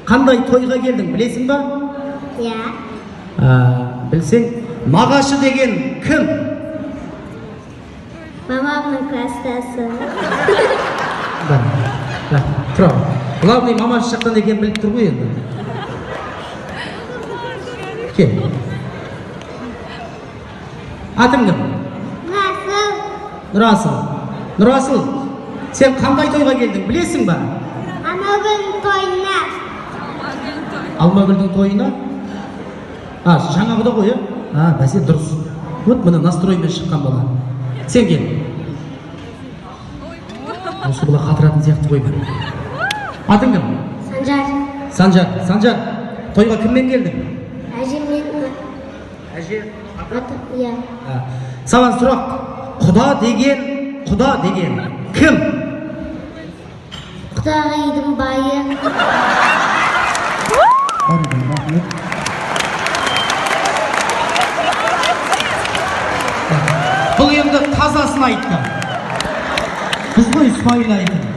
Қандай тойға келдің, білесің ба? Білсең, нағашы деген кім? Мамамның кластасы. Тұра. Главный мамашы жақтан екен біліп тұр ғой енді. Кел. Атың кім? Нұрасыл. Нұрасыл, сен қандай тойға келдің, білесің ба? Алмагүлдің тойына. Алмагүлдің тойына? Жаңағы да ғой, бәсе дұрыс. Вот мына настроймен шыққан бала. Сен кел. Осы бала қатыратын сияқты ғой бар. Атың кім? Санжар. Санжар, тойға кіммен келдің? Әжеммен. Әже? Иә. Саған сұрақ, құда деген кім? Құдағидің байы. Бұл енді тазасын айтты. Біз ғой Исмайыл айтты.